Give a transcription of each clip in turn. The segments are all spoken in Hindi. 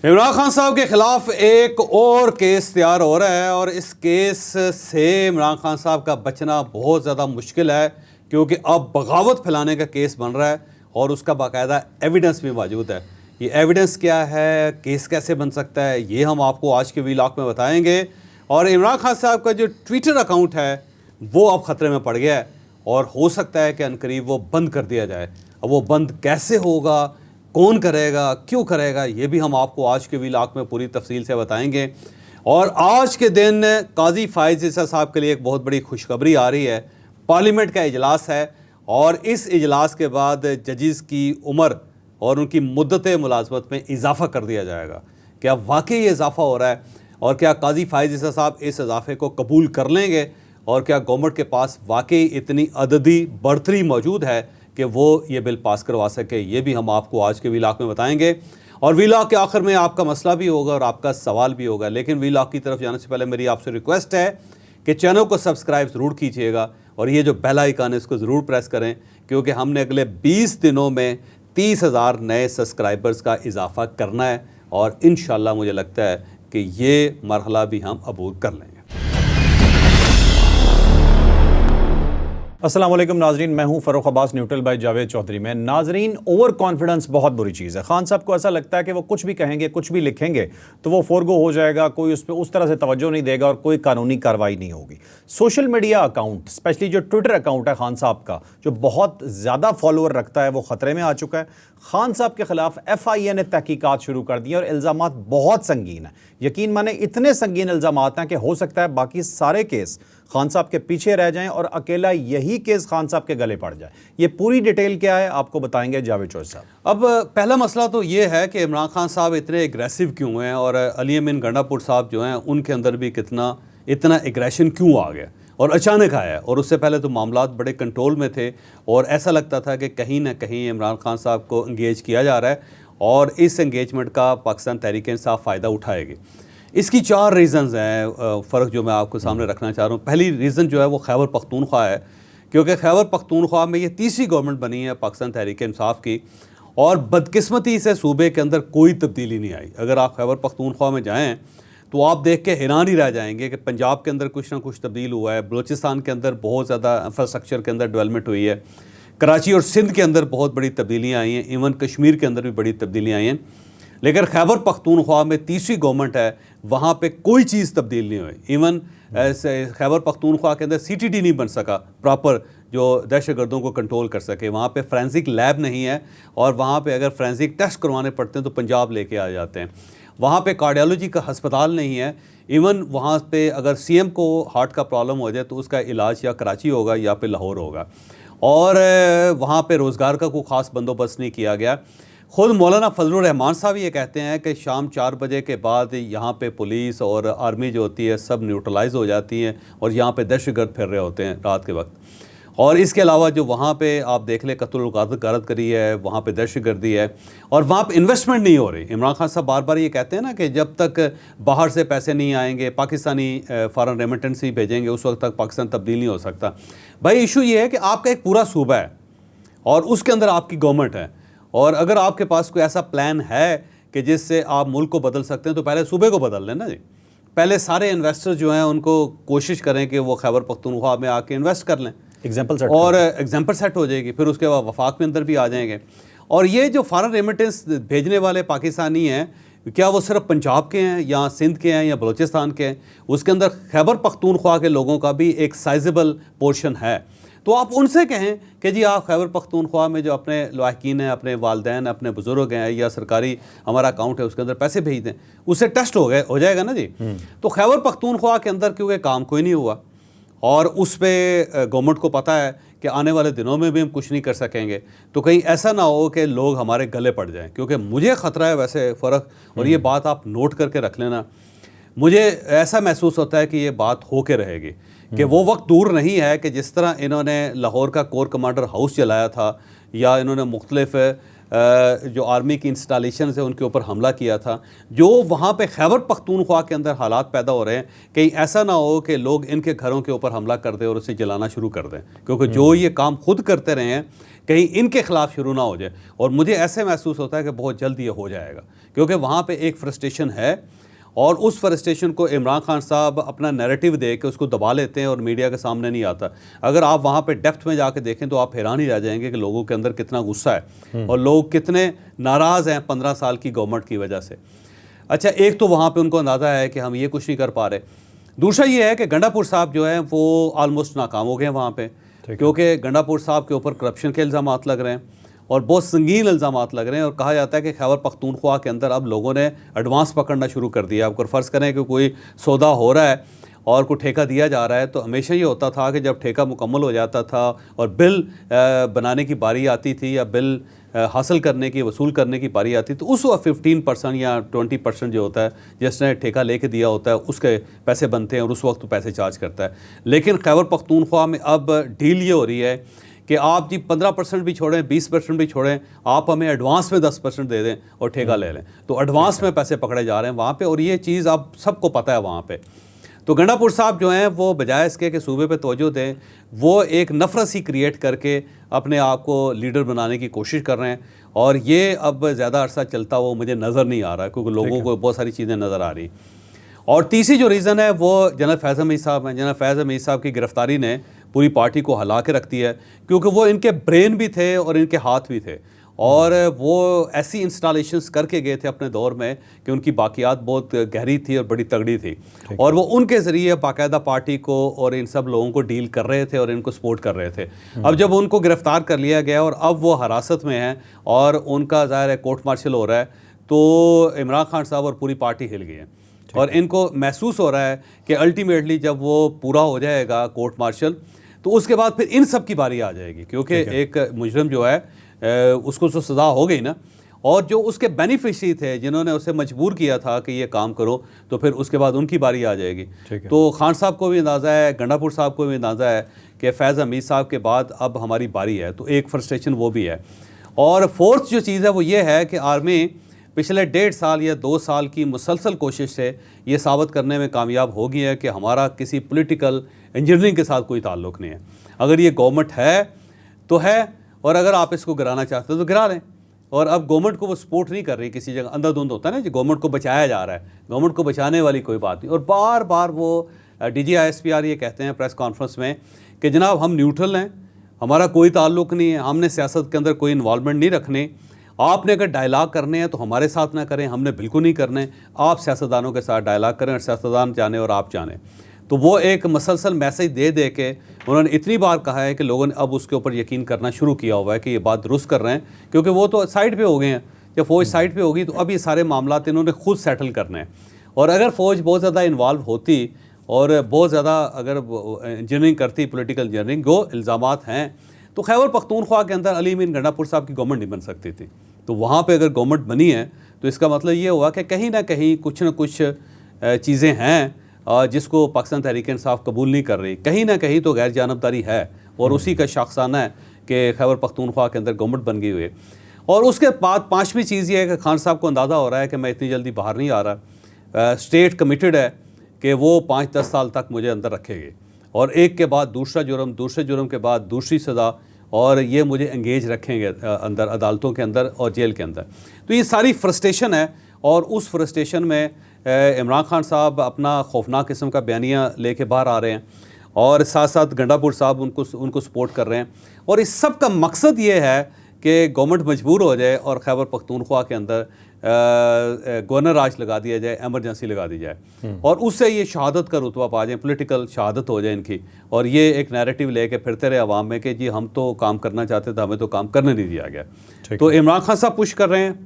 इमरान खान साहब के खिलाफ एक और केस तैयार हो रहा है और इस केस से इमरान खान साहब का बचना बहुत ज़्यादा मुश्किल है, क्योंकि अब बगावत फैलाने का केस बन रहा है और उसका बाकायदा एविडेंस भी मौजूद है। ये एविडेंस क्या है, केस कैसे बन सकता है, ये हम आपको आज के व्लॉग में बताएंगे। और इमरान खान साहब का जो ट्विटर अकाउंट है वो अब ख़तरे में पड़ गया है और हो सकता है कि अनकरीब वो बंद कर दिया जाए। अब वो बंद कैसे होगा, कौन करेगा, क्यों करेगा, ये भी हम आपको आज के व्लॉग में पूरी तफसील से बताएंगे। और आज के दिन काजी फायज ईसा साहब के लिए एक बहुत बड़ी खुशखबरी आ रही है। पार्लियामेंट का इजलास है और इस इजलास के बाद जजेस की उम्र और उनकी मुद्दत मुलाजमत में इजाफ़ा कर दिया जाएगा। क्या वाकई ये इजाफ़ा हो रहा है और क्या काजी फायज ईसा साहब इस इजाफ़े को कबूल कर लेंगे और क्या गवर्नमेंट के पास वाकई इतनी अददी बढ़तरी मौजूद है कि वो ये बिल पास करवा सके, ये भी हम आपको आज के व्लॉग में बताएंगे। और व्लॉग के आखिर में आपका मसला भी होगा और आपका सवाल भी होगा। लेकिन व्लॉग की तरफ जाने से पहले मेरी आपसे रिक्वेस्ट है कि चैनल को सब्सक्राइब ज़रूर कीजिएगा और ये जो बेल आइकन है इसको ज़रूर प्रेस करें, क्योंकि हमने अगले 20 दिनों में 30,000 नए सब्सक्राइबर्स का इजाफ़ा करना है और इंशाल्लाह मुझे लगता है कि ये मरहला भी हम अबूर कर लेंगे। अस्सलाम वालेकुम नाजरीन, मैं हूं फ़रूख अब्बास, न्यूट्रल बाय जावेद चौधरी में। नाजरीन, ओवर कॉन्फिडेंस बहुत बुरी चीज़ है। खान साहब को ऐसा लगता है कि वो कुछ भी कहेंगे, कुछ भी लिखेंगे तो वो फोरगो हो जाएगा, कोई उस पर उस तरह से तवज्जो नहीं देगा और कोई कानूनी कार्रवाई नहीं होगी। सोशल मीडिया अकाउंट, स्पेशली जो ट्विटर अकाउंट है खान साहब का, जो बहुत ज़्यादा फॉलोअर रखता है, वो ख़तरे में आ चुका है। खान साहब के खिलाफ FIA ने तहकीकात शुरू कर दी और इल्ज़ामात बहुत संगीन हैं। यकीन माने इतने संगीन इल्ज़ामात हैं कि हो सकता है बाकी सारे केस खान साहब के पीछे रह जाएं और अकेला यही केस खान साहब के गले पड़ जाए। ये पूरी डिटेल क्या है आपको बताएंगे जावेद चौधरी साहब। अब पहला मसला तो ये है कि इमरान खान साहब इतने एग्रेसिव क्यों हैं और अली अमीन गंडापुर साहब जो हैं उनके अंदर भी इतना एग्रेशन क्यों आ गया और अचानक आया। और उससे पहले तो मामलात बड़े कंट्रोल में थे और ऐसा लगता था कि कहीं ना कहीं इमरान खान साहब को इंगेज किया जा रहा है और इस एंगेजमेंट का पाकिस्तान तहरीक इंसाफ फ़ायदा उठाएगी। इसकी 4 रीज़न्स हैं, फ़र्क जो मैं आपको सामने रखना चाह रहा हूँ। पहली रीज़न जो है वो खैबर पख्तूनख्वा है, क्योंकि खैबर पख्तूनख्वा में ये तीसरी गवर्नमेंट बनी है पाकिस्तान तहरीक इंसाफ की और बदकिस्मती से सूबे के अंदर कोई तब्दीली नहीं आई। अगर आप खैबर पख्तूनख्वा में जाएँ तो आप देख के हैरान ही रह जाएंगे कि पंजाब के अंदर कुछ ना कुछ तब्दील हुआ है, बलूचिस्तान के अंदर बहुत ज़्यादा इंफ्रास्ट्रक्चर के अंदर डेवलपमेंट हुई है, कराची और सिंध के अंदर बहुत बड़ी तब्दीलियाँ आई हैं, इवन कश्मीर के अंदर भी बड़ी तब्दीलियाँ आई हैं। लेकिन खैबर पख्तूनख्वा में तीसरी गवर्नमेंट है, वहाँ पे कोई चीज़ तब्दील नहीं हुई। इवन खैबर पख्तूनख्वा के अंदर CTD नहीं बन सका प्रॉपर जो दहशतगर्दों को कंट्रोल कर सके। वहाँ पे फोरेंसिक लैब नहीं है और वहाँ पे अगर फोरेंसिक टेस्ट करवाने पड़ते हैं तो पंजाब लेके आ जाते हैं। वहाँ पे कार्डियोलॉजी का अस्पताल नहीं है। इवन वहाँ पे अगर CM को हार्ट का प्रॉब्लम हो जाए तो उसका इलाज या कराची होगा या फिर लाहौर होगा। और वहाँ पे रोज़गार का कोई ख़ास बंदोबस्त नहीं किया गया। ख़ुद मौलाना फजलुर रहमान साहब ये कहते हैं कि शाम 4 बजे के बाद यहाँ पे पुलिस और आर्मी जो होती है सब न्यूट्रलाइज हो जाती है और यहाँ पे दहशतगर्द फिर रहे होते हैं रात के वक्त। और इसके अलावा जो वहाँ पे आप देख लें कत्ल गारत करी है, वहाँ पे दहशतगर्दी है और वहाँ पे इन्वेस्टमेंट नहीं हो रही। इमरान खान साहब बार बार ये कहते हैं ना कि जब तक बाहर से पैसे नहीं आएंगे, पाकिस्तानी फॉरेन रेमिटेंस ही भेजेंगे, उस वक्त तक पाकिस्तान तब्दील नहीं हो सकता। भाई इशू ये है कि आपका एक पूरा सूबा है और उसके अंदर आपकी गवर्नमेंट है और अगर आपके पास कोई ऐसा प्लान है कि जिससे आप मुल्क को बदल सकते हैं तो पहले सूबे को बदल लेना जी। पहले सारे इन्वेस्टर जो हैं उनको कोशिश करें कि वो खैबर पख्तूनख्वा में आके इन्वेस्ट कर लें, एग्जाम्पल सेट हो जाएगी। फिर उसके बाद वफाक में अंदर भी आ जाएंगे। और ये जो फॉरेन रेमिटेंस भेजने वाले पाकिस्तानी हैं, क्या वो सिर्फ पंजाब के हैं या सिंध के हैं या बलूचिस्तान के हैं? उसके अंदर खैबर पख्तूनख्वा के लोगों का भी एक साइजेबल पोर्शन है। तो आप उनसे कहें कि जी आप खैबर पख्तूनख्वा में जो अपने लायकीन हैं, अपने वालदैन, अपने बुज़ुर्ग हैं या सरकारी हमारा अकाउंट है उसके अंदर पैसे भेज दें, उससे टेस्ट हो जाएगा ना जी। तो खैबर पख्तूनख्वा के अंदर क्योंकि काम कोई नहीं हुआ और उस पर गवर्नमेंट को पता है कि आने वाले दिनों में भी हम कुछ नहीं कर सकेंगे, तो कहीं ऐसा ना हो कि लोग हमारे गले पड़ जाएं। क्योंकि मुझे ख़तरा है वैसे फ़र्क, और ये बात आप नोट करके रख लेना, मुझे ऐसा महसूस होता है कि ये बात हो के रहेगी कि वो वक्त दूर नहीं है कि जिस तरह इन्होंने लाहौर का कोर कमांडर हाउस चलाया था या इन्होंने मुख्तलिफ जो आर्मी की इंस्टॉलेशन है उनके ऊपर हमला किया था, जो वहाँ पे खैबर पख्तूनख्वा के अंदर हालात पैदा हो रहे हैं, कहीं ऐसा ना हो कि लोग इनके घरों के ऊपर हमला कर दें और उसे जलाना शुरू कर दें, क्योंकि जो ये काम खुद करते रहे हैं कहीं इनके खिलाफ शुरू ना हो जाए। और मुझे ऐसे महसूस होता है कि बहुत जल्द ये हो जाएगा, क्योंकि वहाँ पे एक फ्रस्ट्रेशन है और उस फ्रस्ट्रेशन को इमरान खान साहब अपना नैरेटिव दे के उसको दबा लेते हैं और मीडिया के सामने नहीं आता। अगर आप वहाँ पे डेप्थ में जाके देखें तो आप हैरान ही रह जाएंगे कि लोगों के अंदर कितना गुस्सा है और लोग कितने नाराज़ हैं 15 साल की गवर्नमेंट की वजह से। अच्छा, एक तो वहाँ पे उनको अंदाज़ा है कि हम ये कुछ नहीं कर पा रहे। दूसरा ये है कि गंडापुर साहब जो है वो आलमोस्ट नाकाम हो गए हैं वहाँ पे, क्योंकि गंडापुर साहब के ऊपर करप्शन के इल्ज़ाम लग रहे हैं और बहुत संगीन इल्ज़ाम लग रहे हैं। और कहा जाता है कि खैबर पख्तूनख्वा के अंदर अब लोगों ने एडवांस पकड़ना शुरू कर दिया। अब फ़र्ज़ करें कि कोई सौदा हो रहा है और कोई ठेका दिया जा रहा है, तो हमेशा ये होता था कि जब ठेका मुकम्मल हो जाता था और बिल बनाने की बारी आती थी या बिल हासिल करने की, वसूल करने की बारी आती, तो उस वक्त 15% या 20% जो होता है, जिसने ठेका लेके दिया होता है उसके पैसे बनते हैं और उस वक्त तो पैसे चार्ज करता है। लेकिन खैबर पख्तूनख्वा में अब डील ये हो रही है कि आप जी 15% भी छोड़ें, 20% भी छोड़ें, आप हमें एडवांस में 10% दे दें और ठेका ले लें। तो एडवांस में पैसे पकड़े जा रहे हैं वहाँ पे, और ये चीज़ आप सबको पता है वहाँ पे। तो गंडापुर साहब जो हैं वो बजाय इसके कि सूबे पे तवज्जो दें, वो एक नफरत सी क्रिएट करके अपने आप को लीडर बनाने की कोशिश कर रहे हैं, और ये अब ज़्यादा अरसा चलता हुआ मुझे नज़र नहीं आ रहा, क्योंकि लोगों को बहुत सारी चीज़ें नज़र आ रही। और तीसरी जो रीज़न है वो जनरल फैज़ हमीद साहब हैं। जनरल फैज़ हमीद साहब की गिरफ़्तारी ने पूरी पार्टी को हिला के रख दिया है, क्योंकि वो इनके ब्रेन भी थे और इनके हाथ भी थे, और वो ऐसी इंस्टॉलेशंस करके गए थे अपने दौर में कि उनकी बाकियात बहुत गहरी थी और बड़ी तगड़ी थी, और वो उनके ज़रिए बाकायदा पार्टी को और इन सब लोगों को डील कर रहे थे और इनको सपोर्ट कर रहे थे। अब जब उनको गिरफ़्तार कर लिया गया और अब वो हिरासत में हैं और उनका ज़ाहिर है कोर्ट मार्शल हो रहा है, तो इमरान खान साहब और पूरी पार्टी हिल गई है, और इनको महसूस हो रहा है कि अल्टीमेटली जब वो पूरा हो जाएगा कोर्ट मार्शल, तो उसके बाद फिर इन सब की बारी आ जाएगी, क्योंकि एक मुजरिम जो है उसको तो सज़ा हो गई ना, और जो उसके बेनिफिशरी थे जिन्होंने उसे मजबूर किया था कि ये काम करो, तो फिर उसके बाद उनकी बारी आ जाएगी। तो खान साहब को भी अंदाज़ा है, गंडापुर साहब को भी अंदाज़ा है कि फैज़ हमीद साहब के बाद अब हमारी बारी है, तो एक फ्रस्ट्रेशन वो भी है। और फोर्थ जो चीज़ है वो ये है कि आर्मी पिछले 1.5 साल या 2 साल की मुसलसल कोशिश से ये साबित करने में कामयाब हो गई है कि हमारा किसी पॉलिटिकल इंजीनियरिंग के साथ कोई ताल्लुक़ नहीं है। अगर ये गवर्नमेंट है तो है, और अगर आप इसको गिराना चाहते हो तो गिरा लें। और अब गवर्नमेंट को वो सपोर्ट नहीं कर रही, किसी जगह अंधाधुंध होता है ना, जो गवर्नमेंट को बचाया जा रहा है, गवर्नमेंट को बचाने वाली कोई बात नहीं। और बार बार वो DGISPR ये कहते हैं प्रेस कॉन्फ्रेंस में कि जनाब हम न्यूट्रल हैं, हमारा कोई ताल्लुक़ नहीं है, हमने सियासत के अंदर कोई इन्वॉल्वमेंट नहीं रखने, आपने अगर डायलॉग करने हैं तो हमारे साथ ना करें, हमने बिल्कुल नहीं करने, आप सियासतदानों के साथ डायलॉग करें और सियासतदान जाने और आप जाने। तो वो एक मसलसल मैसेज दे दे के उन्होंने इतनी बार कहा है कि लोगों ने अब उसके ऊपर यकीन करना शुरू किया हुआ है कि ये बात दुरुस्त कर रहे हैं, क्योंकि वो तो साइड पे हो गए हैं। जब फ़ौज साइड पे होगी तो अब ये सारे मामला इन्होंने खुद सेटल करने हैं। और अगर फ़ौज बहुत ज़्यादा इन्वॉल्व होती और बहुत ज़्यादा अगर इंजीनियरिंग करती, पॉलिटिकल इंजीनियरिंग, जो इल्ज़ामात हैं, तो खैबर पख्तूनख्वा के अंदर अली अमीन गंडापुर साहब की गवर्नमेंट नहीं बन सकती थी। तो वहाँ पे अगर गवर्नमेंट बनी है तो इसका मतलब ये हुआ कि कहीं ना कहीं कुछ न कुछ चीज़ें हैं जिसको पाकिस्तान तहरीक इंसाफ कबूल नहीं कर रही, कहीं ना कहीं तो गैर जानबदारी है, और उसी का शाखसाना है कि खैबर पख्तूनख्वा के अंदर गवर्नमेंट बन गई हुई है। और उसके बाद पाँचवीं चीज़ ये है कि खान साहब को अंदाज़ा हो रहा है कि मैं इतनी जल्दी बाहर नहीं आ रहा, स्टेट कमिटेड है कि वो 5-10 साल तक मुझे अंदर रखेंगे, और एक के बाद दूसरा जुर्म, दूसरे जुर्म के बाद दूसरी सज़ा, और ये मुझे एंगेज रखेंगे अंदर अदालतों के अंदर और जेल के अंदर। तो ये सारी फ्रस्ट्रेशन है, और उस फ्रस्ट्रेशन में इमरान खान साहब अपना खौफनाक किस्म का बयानिया लेके बाहर आ रहे हैं, और साथ साथ गंडापुर साहब उनको सपोर्ट कर रहे हैं। और इस सब का मकसद ये है कि गवर्नमेंट मजबूर हो जाए और खैबर पख्तूनख्वा के अंदर गवर्नर राज लगा दिया जाए, एमरजेंसी लगा दी जाए, और उससे ये शहादत का रुतबा पा जाए, पॉलिटिकल शहादत हो जाए इनकी, और ये एक नैरेटिव लेके फिरते रहे अवाम में कि जी हम तो काम करना चाहते थे, हमें तो काम करने नहीं दिया गया। तो इमरान खान साहब पुश कर रहे हैं,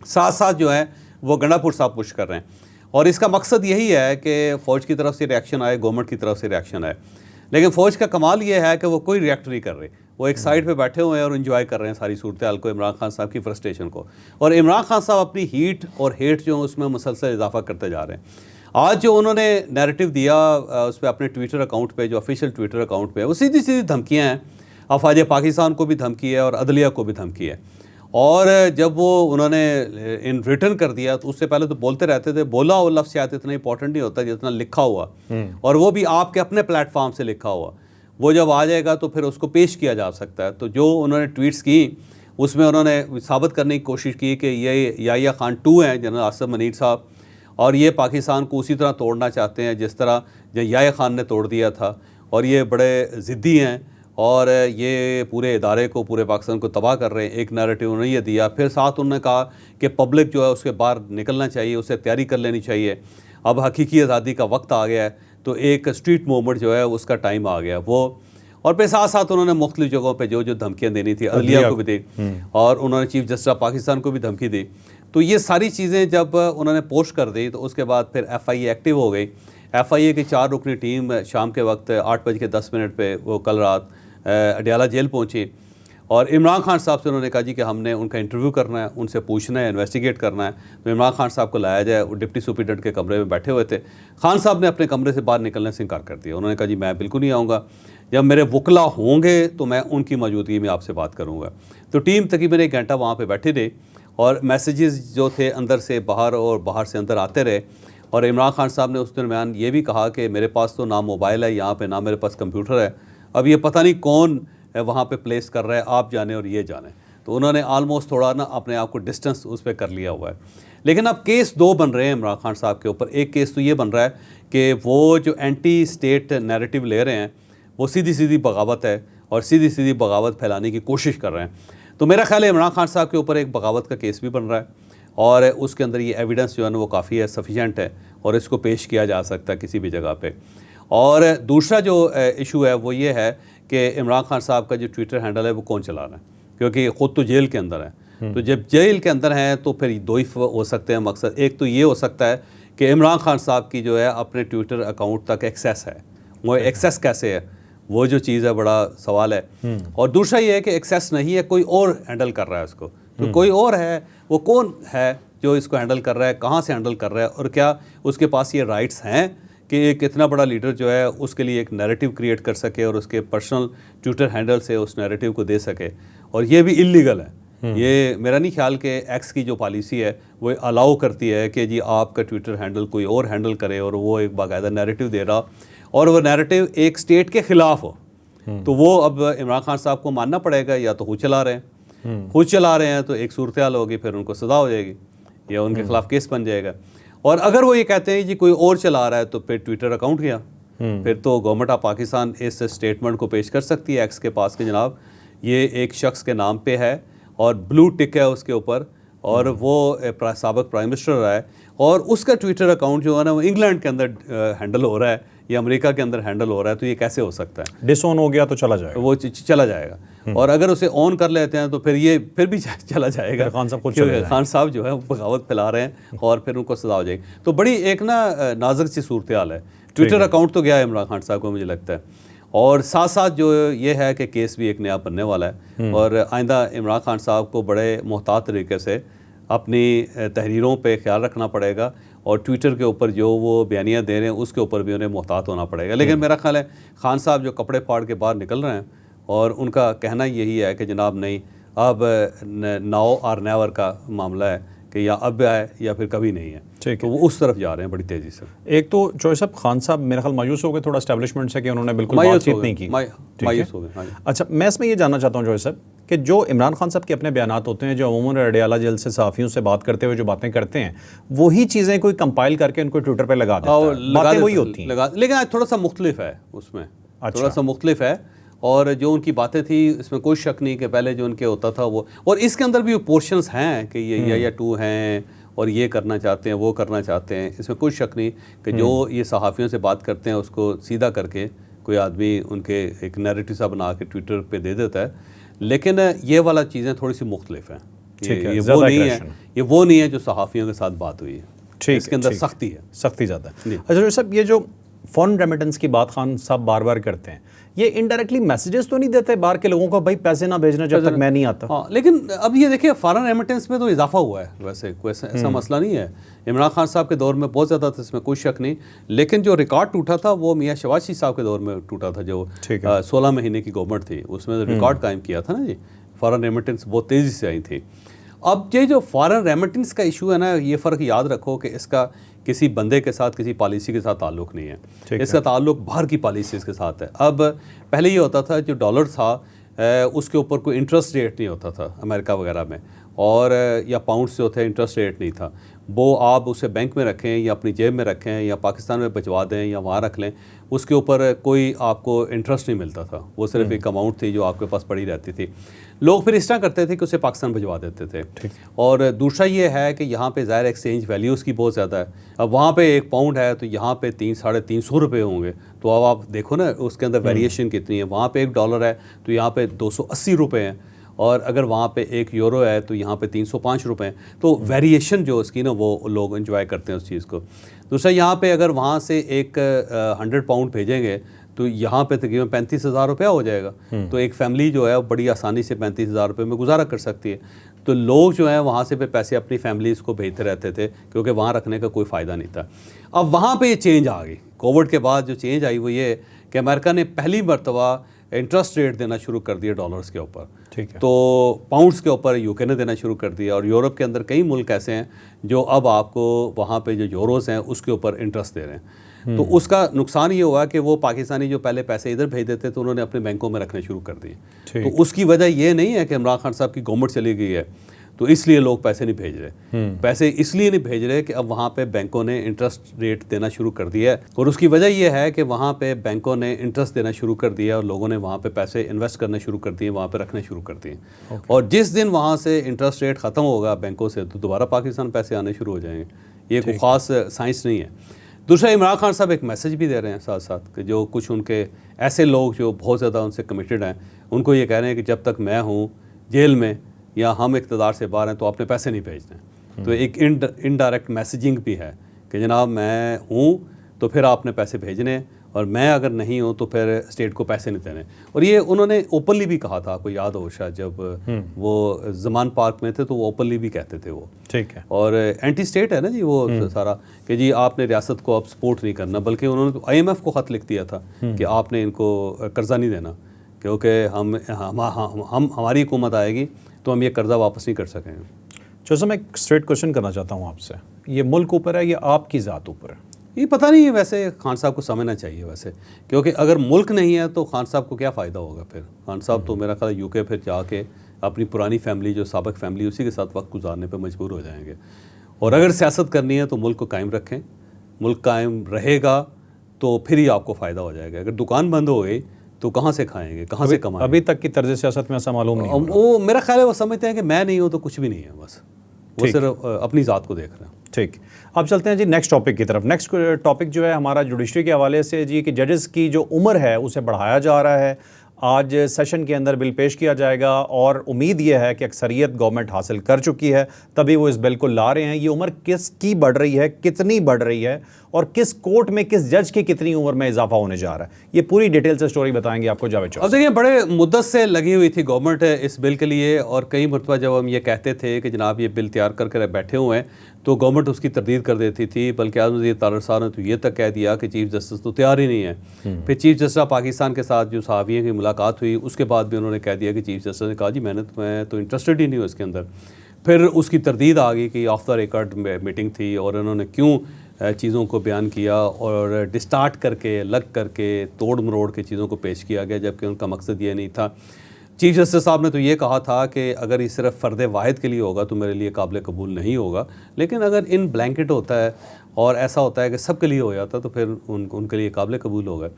साथ साथ जो है वो गंडापुर साहब पुश कर रहे हैं, और इसका मकसद यही है कि फ़ौज की तरफ से रिएक्शन आए, गवर्नमेंट की तरफ से रिएक्शन आए। लेकिन फ़ौज का कमाल ये है कि वो कोई रिएक्ट नहीं कर रही, वो एक साइड पे बैठे हुए हैं और एंजॉय कर रहे हैं सारी सूरत हाल को, इमरान खान साहब की फ्रस्ट्रेशन को। और इमरान खान साहब अपनी हीट और हेट जो उसमें मुसलसल इजाफा करते जा रहे हैं। आज जो उन्होंने नैरेटिव दिया उस पर अपने ट्विटर अकाउंट पे, जो ऑफिशियल ट्विटर अकाउंट पे, वो सीधी सीधी धमकियाँ हैं। अफवाज पाकिस्तान को भी धमकी है और अदलिया को भी धमकी है, और जब वो उन्होंने इन रिटर्न कर दिया तो उससे पहले तो बोलते रहते थे, बोला वो लफ्ज़ शायद इतना इंपॉर्टेंट नहीं होता जितना लिखा हुआ, और वो भी आपके अपने प्लेटफॉर्म से लिखा हुआ। वो जब आ जाएगा तो फिर उसको पेश किया जा सकता है। तो जो उन्होंने ट्वीट्स की उसमें उन्होंने साबित करने की कोशिश की कि ये याहिया खान 2 हैं, जनरल आसिफ मनीर साहब, और ये पाकिस्तान को उसी तरह तोड़ना चाहते हैं जिस तरह याहिया खान ने तोड़ दिया था, और ये बड़े ज़िद्दी हैं और ये पूरे इदारे को, पूरे पाकिस्तान को तबाह कर रहे हैं। एक नैरेटिव उन्होंने ये दिया। फिर साथ उन्होंने कहा कि पब्लिक जो है उसके बाहर निकलना चाहिए, उसे तैयारी कर लेनी चाहिए, अब हकीकी आज़ादी का वक्त आ गया है, तो एक स्ट्रीट मूवमेंट जो है उसका टाइम आ गया वो। और फिर साथ साथ उन्होंने मुख्तलिफ जगहों पे जो धमकियाँ देनी थी, अदलिया को भी दी, और उन्होंने चीफ जस्टिस ऑफ पाकिस्तान को भी धमकी दी। तो ये सारी चीज़ें जब उन्होंने पोस्ट कर दी तो उसके बाद फिर FIA एक्टिव हो गई। FIA की 4 रुकनी टीम शाम के वक्त 8:10 पे वो कल रात अडियाला जेल पहुंची, और इमरान खान साहब से उन्होंने कहा जी कि हमने उनका इंटरव्यू करना है, उनसे पूछना है, इन्वेस्टिगेट करना है। तो इमरान खान साहब को लाया जाए। वो डिप्टी सुपरिटेंडेंट के कमरे में बैठे हुए थे। खान साहब ने अपने कमरे से बाहर निकलने से इनकार कर दिया। उन्होंने कहा जी मैं बिल्कुल नहीं आऊँगा, जब मेरे वकला होंगे तो मैं उनकी मौजूदगी में आपसे बात करूँगा। तो टीम तकरीबन 1 घंटा वहाँ पर बैठी रही, और मैसेजेस जो थे अंदर से बाहर और बाहर से अंदर आते रहे। और इमरान खान साहब ने उस दरमियान ये भी कहा कि मेरे पास तो ना मोबाइल है यहाँ पे, ना मेरे पास कंप्यूटर है, अब ये पता नहीं कौन वहाँ पे प्लेस कर रहा है, आप जाने और ये जाने। तो उन्होंने आलमोस्ट थोड़ा ना अपने आप को डिस्टेंस उस पर कर लिया हुआ है। लेकिन अब केस 2 बन रहे हैं इमरान खान साहब के ऊपर। एक केस तो ये बन रहा है कि वो जो एंटी स्टेट नैरेटिव ले रहे हैं वो सीधी सीधी बगावत है, और सीधी सीधी बगावत फैलाने की कोशिश कर रहे हैं। तो मेरा ख्याल है इमरान खान साहब के ऊपर एक बगावत का केस भी बन रहा है, और उसके अंदर ये एविडेंस जो है ना वो काफ़ी है, सफिशेंट है, और इसको पेश किया जा सकता है किसी भी जगह पे। और दूसरा जो इशू है वो ये है कि इमरान खान साहब का जो ट्विटर हैंडल है वो कौन चला रहा है, क्योंकि ख़ुद तो जेल के अंदर है। तो जब जेल के अंदर हैं तो फिर 2 ही हो सकते हैं मकसद। एक तो ये हो सकता है कि इमरान खान साहब की जो है अपने ट्विटर अकाउंट तक एक्सेस है, वो एक्सेस कैसे है, वो जो चीज़ है बड़ा सवाल है। और दूसरा ये है कि एक्सेस नहीं है, कोई और हैंडल कर रहा है उसको। तो कोई और है, वो कौन है जो इसको हैंडल कर रहा है, कहाँ से हैंडल कर रहा है, और क्या उसके पास ये राइट्स हैं कि एक इतना बड़ा लीडर जो है उसके लिए एक नैरेटिव क्रिएट कर सके और उसके पर्सनल ट्विटर हैंडल से उस नैरेटिव को दे सके। और ये भी इलीगल है। ये मेरा नहीं ख्याल कि एक्स की जो पॉलिसी है वो अलाउ करती है कि जी आपका ट्विटर हैंडल कोई और हैंडल करे और वो एक बाकायदा नैरेटिव दे रहा, और वो नैरेटिव एक स्टेट के ख़िलाफ़ हो। तो वो अब इमरान खान साहब को मानना पड़ेगा, या तो खुद चला रहे हैं, खुद चला रहे हैं तो एक सूरत हाल होगी, फिर उनको सज़ा हो जाएगी या उनके ख़िलाफ़ केस बन जाएगा। और अगर वो ये कहते हैं जी कोई और चला रहा है तो फिर ट्विटर अकाउंट गया, फिर तो गवर्नमेंट ऑफ पाकिस्तान इस स्टेटमेंट को पेश कर सकती है एक्स के पास कि जनाब ये एक शख्स के नाम पे है और ब्लू टिक है उसके ऊपर, और वो साबिक प्राइम मिनिस्टर रहा है, और उसका ट्विटर अकाउंट जो है ना वो इंग्लैंड के अंदर हैंडल हो रहा है या अमेरिका के अंदर हैंडल हो रहा है। तो ये कैसे हो सकता है? डिसऑन हो गया तो चला जाएगा, वो चला जाएगा। और अगर उसे ऑन कर लेते हैं तो फिर ये फिर भी चला जाएगा। खान साहब खुद खान साहब जो है वो बगावत फैला रहे हैं और फिर उनको सजा हो जाएगी। तो बड़ी एक ना नाजुक सी सूरत हाल है। ट्विटर अकाउंट तो गया है इमरान खान साहब को, मुझे लगता है, और साथ साथ जो ये है कि केस भी एक नया बनने वाला है, और आइंदा इमरान खान साहब को बड़े मोहतात तरीके से अपनी तहरीरों पे ख्याल रखना पड़ेगा, और ट्विटर के ऊपर जो वो बयानियाँ दे रहे हैं उसके ऊपर भी उन्हें मोहतात होना पड़ेगा। लेकिन मेरा ख्याल है खान साहब जो कपड़े फाड़ के बाहर निकल रहे हैं, और उनका कहना यही है कि जनाब नहीं, अब नाउ और नेवर का मामला है कि या अब है या फिर कभी नहीं है। तो वो उस तरफ जा रहे हैं बड़ी तेज़ी से। एक तो चौधरी साहब खान साहब मेरे ख्याल मायूस हो गए थोड़ा एस्टेब्लिशमेंट से कि उन्होंने बिल्कुल बातचीत नहीं की, मायूस हो गए। अच्छा, मैं इसमें ये जानना चाहता हूँ चौधरी साहब कि जो इमरान खान साहब के अपने बयानात होते हैं, जो अमूमन अडियाला जेल से सहाफ़ियों से बात करते हुए जो बातें करते हैं, वही चीज़ें कोई कंपाइल करके उनको ट्विटर पर लगा देता है, बातें वही होती हैं, लेकिन आज थोड़ा सा मुख्तलिफ है उसमें। थोड़ा सा मुख्तलिफ है, और जो उनकी बातें थी इसमें कोई शक नहीं कि पहले जो उनके होता था वो, और इसके अंदर भी पोर्शंस हैं कि ये या 2 हैं और ये करना चाहते हैं वो करना चाहते हैं। इसमें कोई शक नहीं कि जो ये सहाफ़ियों से बात करते हैं उसको सीधा करके कोई आदमी उनके एक नैरेटिव सा बना के ट्विटर पे दे देता है। लेकिन ये वाला चीज़ें थोड़ी सी मुख्तलिफ हैं। ये वो नहीं है जो सहाफ़ियों के साथ बात हुई है। इसके अंदर सख्ती है, सख्ती ज़्यादा है। अच्छा साहब, ये जो फॉरेन रेमिटेंस की बात खान साहब बार बार करते हैं, ये इनडायरेक्टली मैसेजेस तो नहीं देते बाहर के लोगों को, भाई पैसे ना भेजना जब तक मैं नहीं आता? हाँ, लेकिन अब ये देखिए फॉरेन रेमिटेंस में तो इजाफा हुआ है, वैसे कोई ऐसा मसला नहीं है। इमरान खान साहब के दौर में बहुत ज़्यादा था, इसमें कोई शक नहीं। लेकिन जो रिकॉर्ड टूटा था वो मियाँ शहबाज साहब के दौर में टूटा था, जो 16 महीने की गवर्नमेंट थी उसमें रिकॉर्ड कायम किया था ना जी फॉरेन रेमिटेंस बहुत तेज़ी से आई थी। अब ये जो फॉरेन रेमिटेंस का इशू है ना, ये फ़र्क याद रखो कि इसका किसी बंदे के साथ, किसी पॉलिसी के साथ ताल्लुक़ नहीं है, इसका ताल्लुक़ बाहर की पॉलिसीज़ के साथ है। अब पहले ये होता था जो डॉलर था उसके ऊपर कोई इंटरेस्ट रेट नहीं होता था अमेरिका वगैरह में, और या पाउंड से होते हैं इंटरेस्ट रेट नहीं था। वो आप उसे बैंक में रखें या अपनी जेब में रखें या पाकिस्तान में भिजवा दें या वहाँ रख लें, उसके ऊपर कोई आपको इंटरेस्ट नहीं मिलता था। वो सिर्फ एक अमाउंट थी जो आपके पास पड़ी रहती थी। लोग फिर इस तरह करते थे कि उसे पाकिस्तान भिजवा देते थे। और दूसरा ये है कि यहाँ पे ज़ाहिर एक्सचेंज वैल्यू उसकी बहुत ज़्यादा है। अब वहाँ पे 1 पाउंड है तो यहाँ पे 300-350 रुपये होंगे। तो अब आप देखो ना उसके अंदर वेरिएशन कितनी है। वहाँ पे 1 डॉलर है तो यहाँ पे 280 रुपये हैं, और अगर वहाँ पे 1 यूरो है तो यहाँ पे 305 रुपये हैं। तो वेरिएशन जो उसकी ना वो लोग एंजॉय करते हैं उस चीज़ को। दूसरा यहाँ पे अगर वहाँ से एक 100 पाउंड भेजेंगे तो यहाँ पे तकरीबन 35,000 रुपया हो जाएगा। तो एक फैमिली जो है वो बड़ी आसानी से 35,000 रुपये में गुजारा कर सकती है। तो लोग जो हैं वहाँ से फिर पैसे अपनी फैमिलीज़ को भेजते रहते थे क्योंकि वहाँ रखने का कोई फ़ायदा नहीं था। अब वहाँ पे ये चेंज आ गई। कोविड के बाद जो चेंज आई वो ये कि अमेरिका ने पहली मरतबा इंटरेस्ट रेट देना शुरू कर दिया डॉलर्स के ऊपर। ठीक है। तो पाउंड्स के ऊपर यूके ने देना शुरू कर दिया, और यूरोप के अंदर कई मुल्क ऐसे हैं जो अब आपको वहाँ पे जो यूरोज़ हैं उसके ऊपर इंटरेस्ट दे रहे हैं। तो उसका नुकसान ये हुआ कि वो पाकिस्तानी जो पहले पैसे इधर भेज देते तो उन्होंने अपने बैंकों में रखने शुरू कर दिए। तो उसकी वजह ये नहीं है कि इमरान खान साहब की गवर्नमेंट चली गई है तो इसलिए लोग पैसे नहीं भेज रहे। पैसे इसलिए नहीं भेज रहे कि अब वहाँ पे बैंकों ने इंटरेस्ट रेट देना शुरू कर दिया है, और उसकी वजह यह है कि वहाँ पे बैंकों ने इंटरेस्ट देना शुरू कर दिया और लोगों ने वहाँ पे पैसे इन्वेस्ट करना शुरू कर दिए, वहाँ पे रखने शुरू कर दिए। और जिस दिन वहाँ से इंटरेस्ट रेट ख़त्म होगा बैंकों से तो दोबारा पाकिस्तान पैसे आने शुरू हो जाएंगे। ये कोई ख़ास साइंस नहीं है। दूसरा, इमरान खान साहब एक मैसेज भी दे रहे हैं साथ साथ कि जो कुछ उनके ऐसे लोग जो बहुत ज़्यादा उनसे कमिटेड हैं, उनको ये कह रहे हैं कि जब तक मैं हूँ जेल में या हम इक़्तिदार से बाहर हैं तो आपने पैसे नहीं भेजने। तो एक इनडायरेक्ट मैसेजिंग भी है कि जनाब मैं हूँ तो फिर आपने पैसे भेजने, और मैं अगर नहीं हूँ तो फिर स्टेट को पैसे नहीं देने। और ये उन्होंने ओपनली भी कहा था, आपको याद हो शायद जब वो ज़मान पार्क में थे तो वो ओपनली भी कहते थे वो। ठीक है। और एंटी स्टेट है ना जी वो सारा, कि जी आपने रियासत को अब सपोर्ट नहीं करना, बल्कि उन्होंने तो IMF को ख़त लिख दिया था कि आपने इनको कर्जा नहीं देना, क्योंकि हमारी हुकूमत आएगी तो हम ये कर्जा वापस नहीं कर सकेंगे। जैसे मैं एक स्ट्रेट क्वेश्चन करना चाहता हूँ आपसे, ये मुल्क ऊपर है या आपकी ज़ात ऊपर है? ये पता नहीं है, वैसे खान साहब को समझना चाहिए वैसे, क्योंकि अगर मुल्क नहीं है तो खान साहब को क्या फ़ायदा होगा फिर। खान साहब तो मेरा ख्याल यूके फिर जाके अपनी पुरानी फैमिली जो साबिक फैमिली उसी के साथ वक्त गुजारने पर मजबूर हो जाएंगे। और अगर सियासत करनी है तो मुल्क को कायम रखें, मुल्क कायम रहेगा तो फिर ही आपको फ़ायदा हो जाएगा। अगर दुकान बंद हो गई तो कहाँ से खाएंगे, कहाँ से कमाएंगे? अभी तक की तर्ज सियासत में ऐसा मालूम नहीं। वो मेरा ख्याल है वो समझते हैं कि मैं नहीं हूँ तो कुछ भी नहीं है, बस वो सिर्फ अपनी ज़ात को देख रहे हैं। ठीक, अब चलते हैं जी नेक्स्ट टॉपिक की तरफ। नेक्स्ट टॉपिक जो है हमारा जुडिशरी के हवाले से जी, कि जजेस की जो उम्र है उसे बढ़ाया जा रहा है। आज सेशन के अंदर बिल पेश किया जाएगा और उम्मीद ये है कि अक्सरियत गवर्नमेंट हासिल कर चुकी है, तभी वो इस बिल को ला रहे हैं। ये उम्र किसकी बढ़ रही है, कितनी बढ़ रही है, और किस कोर्ट में किस जज की कितनी उम्र में इजाफा होने जा रहा है, ये पूरी डिटेल से स्टोरी बताएंगे आपको जावेद चौधरी। अब देखिए, बड़े मुद्दत से लगी हुई थी गवर्नमेंट इस बिल के लिए, और कई मरतबा जब हम ये कहते थे कि जनाब ये बिल तैयार करके बैठे हुए हैं तो गवर्नमेंट उसकी तरदीद कर देती थी। बल्कि आज़म वज़ीर तारड़ साहब ने तो ये तक कह दिया कि चीफ जस्टिस तो तैयार ही नहीं है। फिर चीफ जस्टिस पाकिस्तान के साथ जो सहाफ़ियों की मुलाकात हुई उसके बाद भी उन्होंने कह दिया कि चीफ जस्टिस ने कहा जी मैं तो इंटरेस्टेड ही नहीं हूँ इसके अंदर। फिर उसकी तरदीद आ गई कि ऑफ द रिकॉर्ड मीटिंग थी और उन्होंने क्यों चीज़ों को बयान किया और डिस्टार्ट करके, लग करके, तोड़ मरोड़ के चीज़ों को पेश किया गया, जबकि उनका मकसद ये नहीं था। चीफ जस्टिस साहब ने तो ये कहा था कि अगर ये सिर्फ फ़र्द वाहिद के लिए होगा तो मेरे लिए काबिल कबूल नहीं होगा, लेकिन अगर इन ब्लैंकेट होता है और ऐसा होता है कि सब के लिए हो जाता तो फिर उनके लिए काबिल कबूल होगा।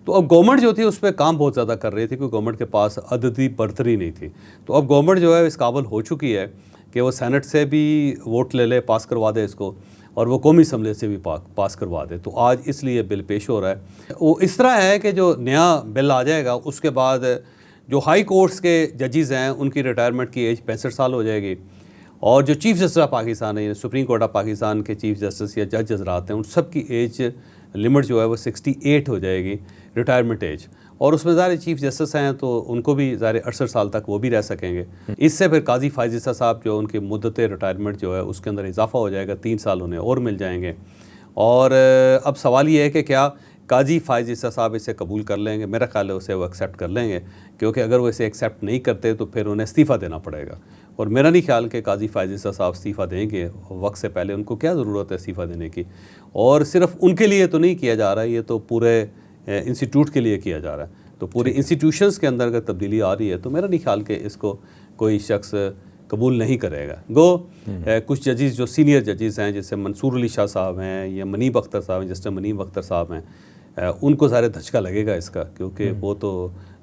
तो अब गवर्नमेंट जो थी उस पर काम बहुत ज़्यादा कर रही थी, क्योंकि गवर्नमेंट के पास अददी बर्तरी नहीं थी। तो अब गवर्नमेंट जो है इस काबिल हो चुकी है कि वो सेनेट से भी वोट ले ले, पास करवा दे इसको, और वो कौमी असम्बली से भी पास करवा दे। तो आज इसलिए बिल पेश हो रहा है। वो इस तरह है कि जो नया बिल आ जाएगा उसके बाद जो हाई कोर्ट्स के जजेस हैं उनकी रिटायरमेंट की एज 65 साल हो जाएगी, और जो चीफ जस्टिस ऑफ पाकिस्तान है, सुप्रीम कोर्ट ऑफ पाकिस्तान के चीफ जस्टिस या जज हज़रात हैं, उन सब की एज लिमिट जो है वो 68 हो जाएगी रिटायरमेंट एज। और उसमें ज़ाहिर चीफ जस्टिस हैं तो उनको भी ज़ाहिर 68 साल तक वो भी रह सकेंगे। इससे फिर काजी फायज़ ईसा साहब जो उनकी मुद्दत रिटायरमेंट जो है उसके अंदर इजाफा हो जाएगा, 3 साल उन्हें और मिल जाएंगे। और अब सवाल ये है कि क्या काजी फ़ाइज़ ईसा साहब इसे कबूल कर लेंगे, मेरा ख्याल है उसे वो एक्सेप्ट कर लेंगे, क्योंकि अगर वो इसे एक्सेप्ट नहीं करते तो फिर उन्हें इस्तीफ़ा देना पड़ेगा। और मेरा नहीं ख्याल कि काजी फ़ाइज़ ईसा साहब इस्तीफ़ा देंगे वक्त से पहले, उनको क्या ज़रूरत है इस्तीफ़ा देने की। और सिर्फ उनके लिए तो नहीं किया जा रहा है, ये तो पूरे इंस्टीट्यूट के लिए किया जा रहा है। तो पूरे इंस्टीट्यूशंस के अंदर अगर तब्दीली आ रही है तो मेरा नहीं ख्याल कि इसको कोई शख्स कबूल नहीं करेगा। कुछ जजेस जो सीनियर जजेस हैं, जैसे मंसूर अली शाह साहब हैं या मनीब अख्तर साहब हैं, जस्टिस मनीब अख्तर साहब हैं, उनको ज़्यादा धचका लगेगा इसका, क्योंकि वो तो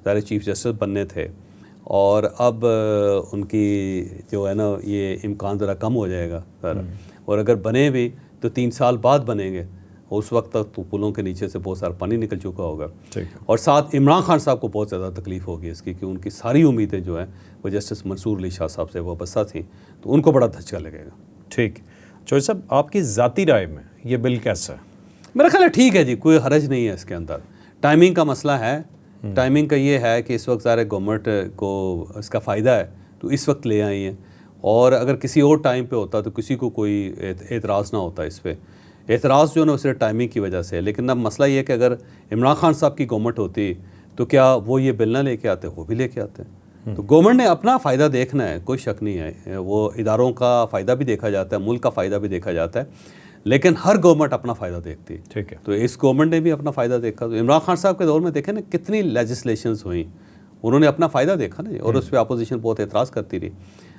ज़्यादा चीफ जस्टिस बनने थे और अब उनकी जो है ना ये इम्कान ज़रा कम हो जाएगा सर। और अगर बने भी तो 3 साल बाद बनेंगे, उस वक्त तक तो पुलों के नीचे से बहुत सारा पानी निकल चुका होगा। और साथ इमरान खान साहब को बहुत ज़्यादा तकलीफ़ होगी इसकी, कि उनकी सारी उम्मीदें जो हैं वो जस्टिस मंसूर अली शाह साहब से वाबस्ता थी, तो उनको बड़ा धचका लगेगा। ठीक, चौधरी साहब आपकी ज़ाती राय में ये बिल कैसा है? मेरा ख्याल है ठीक है जी, कोई हरज नहीं है इसके अंदर। टाइमिंग का मसला है, टाइमिंग का ये है कि इस वक्त सारे गवर्नमेंट को इसका फ़ायदा है तो इस वक्त ले आई है, और अगर किसी और टाइम पे होता तो किसी को कोई एतराज़ ना होता इस पर। एतराज़ जो है ना सिर्फ टाइमिंग की वजह से है। लेकिन अब मसला ये है कि अगर इमरान खान साहब की गवर्नमेंट होती तो क्या वो ये बिल ना लेके आते, वो भी लेके आते। तो गवर्नमेंट ने अपना फ़ायदा देखना है, कोई शक नहीं है, वो इदारों का फ़ायदा भी देखा जाता है, मुल्क का फ़ायदा भी देखा जाता है, लेकिन हर गवर्नमेंट अपना फ़ायदा देखती है। ठीक है, तो इस गवर्नमेंट ने भी अपना फ़ायदा देखा। तो इमरान खान साहब के दौर में देखें ना कितनी लेजिस्लेशंस हुई, उन्होंने अपना फ़ायदा देखा ना, और उस पर अपोजिशन बहुत एतराज़ करती रही।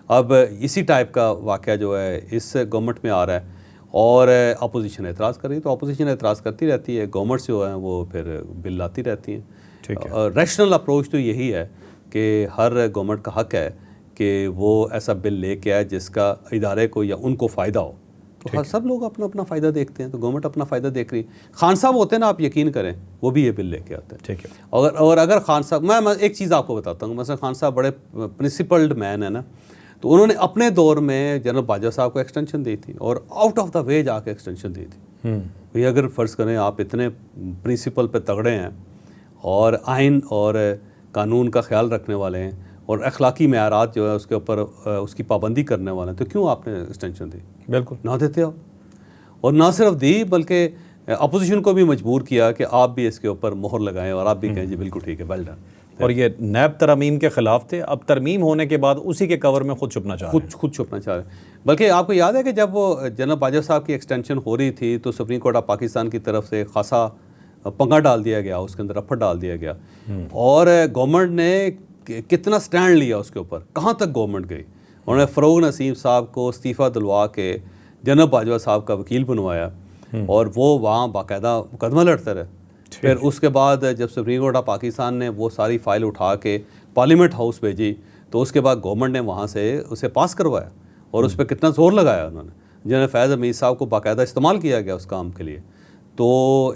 अब इसी टाइप का वाक़या जो है इस गवर्नमेंट में आ रहा है और अपोजिशन एतराज़ कर रही है, तो अपोजिशन एतराज़ करती रहती है, गवर्नमेंट जो है वो फिर बिल लाती रहती हैं। ठीक है, रैशनल अप्रोच तो यही है कि हर गवर्नमेंट का हक़ है कि वो ऐसा बिल लेके आए जिसका इदारे को या उनको फ़ायदा हो। तो हर सब लोग अपना अपना फ़ायदा देखते हैं, तो गवर्नमेंट अपना फ़ायदा देख रही है। खान साहब होते हैं ना, आप यकीन करें, वो भी ये बिल लेके आते हैं। ठीक है, और अगर खान साहब, मैं एक चीज़ आपको बताता हूँ, मतलब खान साहब बड़े प्रिंसिपल्ड मैन है ना, तो उन्होंने अपने दौर में जनरल बाजवा साहब को एक्सटेंशन दी थी और आउट ऑफ द वे जाके एक्सटेंशन दी थी। भैया अगर फ़र्ज़ करें आप इतने प्रिंसिपल पे तगड़े हैं और आइन और कानून का ख्याल रखने वाले हैं और अखलाकी मेयारात जो है उसके ऊपर उसकी पाबंदी करने वाले हैं, तो क्यों आपने एक्सटेंशन दी? बिल्कुल ना देते आप, और ना सिर्फ दी बल्कि अपोजिशन को भी मजबूर किया कि आप भी इसके ऊपर मोहर लगाएं और आप भी कहें जी बिल्कुल ठीक है, वेल डन। और ये नैब तरमीम के ख़िलाफ़ थे, अब तरमीम होने के बाद उसी के कवर में खुद छुपना चाह रहे हैं। खुद छुपना चाह रहे हैं। बल्कि आपको याद है कि जब वो जनरल बाजवा साहब की एक्सटेंशन हो रही थी तो सुप्रीम कोर्ट ऑफ पाकिस्तान की तरफ से खासा पंगा डाल दिया गया, उसके अंदर रफड़ डाल दिया गया, और गवर्नमेंट ने कितना स्टैंड लिया उसके ऊपर, कहाँ तक गवर्नमेंट गई। उन्होंने फ़रोग नसीम साहब को इस्तीफ़ा दिलवा के जनरल बाजवा साहब का वकील बनवाया और वो वहाँ बाकायदा मुकदमा लड़ते रहे। फिर उसके बाद जब सुप्रीम कोर्ट ऑफ पाकिस्तान ने वो सारी फ़ाइल उठा के पार्लियामेंट हाउस भेजी तो उसके बाद गवर्नमेंट ने वहाँ से उसे पास करवाया और उस पर कितना ज़ोर लगाया उन्होंने। जनरल फैज़ हमीद साहब को बाकायदा इस्तेमाल किया गया उस काम के लिए। तो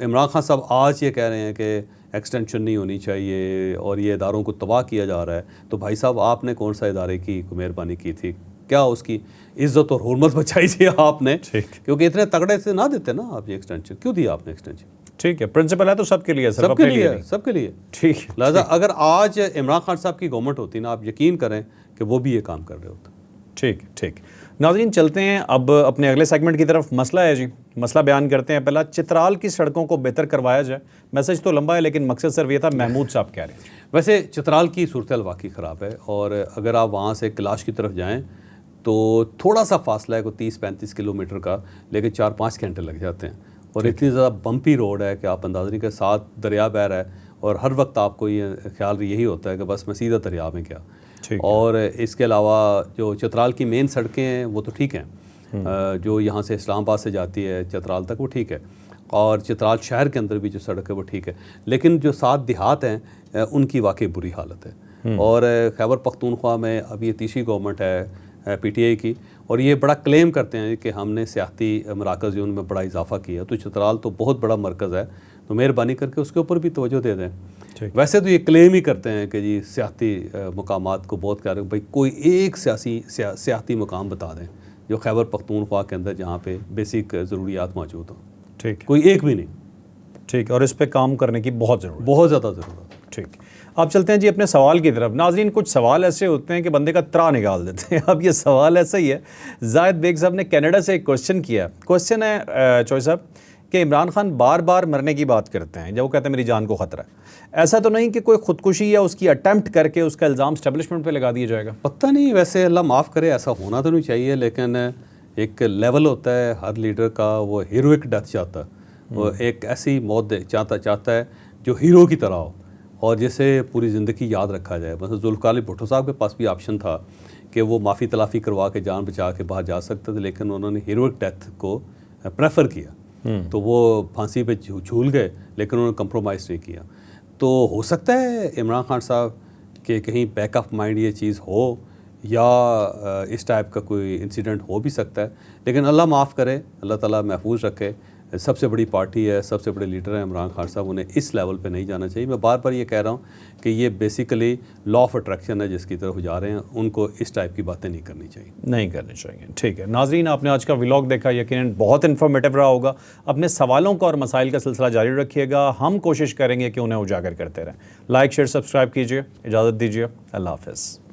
इमरान खान साहब आज ये कह रहे हैं कि एक्सटेंशन नहीं होनी चाहिए और ये इदारों को तबाह किया जा रहा है, तो भाई साहब आपने कौन सा इदारे की मेहरबानी की थी? क्या उसकी इज़्ज़त और हुर्मत बचाई थी आपने? क्योंकि इतने तगड़े से ना देते ना आप ये एक्सटेंशन, क्यों दिया आपने एक्सटेंशन? ठीक है, प्रिंसिपल है तो सबके लिए, सबके लिए, सबके लिए। ठीक है, लिहाजा अगर आज इमरान खान साहब की गवर्नमेंट होती ना, आप यकीन करें कि वो भी ये काम कर रहे होते। ठीक ठीक। नाज़रीन चलते हैं अब अपने अगले सेगमेंट की तरफ। मसला है जी, मसला बयान करते हैं। पहला, चित्राल की सड़कों को बेहतर करवाया जाए। मैसेज तो लंबा है लेकिन मकसद सिर्फ ये था। महमूद साहब कह रहे हैं। वैसे चित्राल की सूरत वाकई ख़राब है, और अगर आप वहाँ से कैलाश की तरफ जाएँ तो थोड़ा सा फासला है, कोई 30-35 किलोमीटर का, लेकिन 4-5 घंटे लग जाते हैं। और इतनी ज़्यादा बम्पी रोड है कि आप अंदाज़ा नहीं, के साथ दरिया बह रहा है और हर वक्त आपको ये ख्याल यही होता है कि बस मैं सीधा दरिया में गया। और इसके अलावा जो चित्राल की मेन सड़कें हैं वो तो ठीक हैं, जो यहाँ से इस्लामाबाद से जाती है चित्राल तक वो ठीक है, और चित्राल शहर के अंदर भी जो सड़क है वो ठीक है, लेकिन जो 7 देहात हैं उनकी वाकई बुरी हालत है। और खैबर पख्तूनख्वा में अब ये तीसरी गवर्नमेंट है PTI की, और ये बड़ा क्लेम करते हैं कि हमने सियाहती मराकज़ उनमें बड़ा इजाफा किया। तो चित्राल तो बहुत बड़ा मरकज़ है, तो मेहरबानी करके उसके ऊपर भी तवज्जो दे दें। वैसे तो ये क्लेम ही करते हैं कि जी सियाहती मकामात को बहुत कह रहे हैं, भाई कोई एक सियाहती मकाम बता दें जो खैबर पख्तूनख्वा के अंदर जहाँ पे बेसिक ज़रूरियात मौजूद हों। ठीक, कोई एक भी नहीं। ठीक, और इस पर काम करने की बहुत ज़रूरत, बहुत ज़्यादा ज़रूरत। ठीक, आप चलते हैं जी अपने सवाल की तरफ। नाज़रीन कुछ सवाल ऐसे होते हैं कि बंदे का त्रा निकाल देते हैं। अब ये सवाल ऐसा ही है। जायद बेग साहब ने कनाडा से एक क्वेश्चन किया। क्वेश्चन है चौधरी साहब कि इमरान खान बार बार मरने की बात करते हैं, जब वो कहते हैं मेरी जान को ख़तरा है। ऐसा तो नहीं कि कोई खुदकुशी या उसकी अटेम्प्ट करके उसका इल्ज़ाम एस्टेब्लिशमेंट पे लगा दिया जाएगा? पता नहीं, वैसे अल्लाह माफ़ करे, ऐसा होना तो नहीं चाहिए, लेकिन एक लेवल होता है हर लीडर का, वो हीरोइक डेथ चाहता है, वो एक ऐसी मौत चाहता है जो हीरो की तरह हो और जिसे पूरी ज़िंदगी याद रखा जाए। मतलब जुल्फ़िकार अली भुट्टो साहब के पास भी ऑप्शन था कि वो माफ़ी तलाफ़ी करवा के जान बचा के बाहर जा सकते थे, लेकिन उन्होंने हीरोइक डेथ को प्रेफर किया। तो वो फांसी पे झूल गए, लेकिन उन्होंने कंप्रोमाइज़ नहीं किया। तो हो सकता है इमरान खान साहब के कहीं बैक ऑफ माइंड ये चीज़ हो, या इस टाइप का कोई इंसिडेंट हो भी सकता है, लेकिन अल्लाह माफ़ करे, अल्लाह ताला महफूज रखे। सबसे बड़ी पार्टी है, सबसे बड़े लीडर हैं इमरान खान साहब, उन्हें इस लेवल पे नहीं जाना चाहिए। मैं बार बार ये कह रहा हूँ कि ये बेसिकली लॉ ऑफ अट्रैक्शन है जिसकी तरफ जा रहे हैं, उनको इस टाइप की बातें नहीं करनी चाहिए। नहीं करनी चाहिए। ठीक है नाज़रीन, आपने आज का व्लॉग देखा, यकीनन बहुत इन्फॉर्मेटिव रहा होगा। अपने सवालों का और मसाइल का सिलसिला जारी रखिएगा, हम कोशिश करेंगे कि उन्हें उजागर करते रहें। लाइक शेयर सब्सक्राइब कीजिए, इजाज़त दीजिए, अल्लाह हाफ़िज़।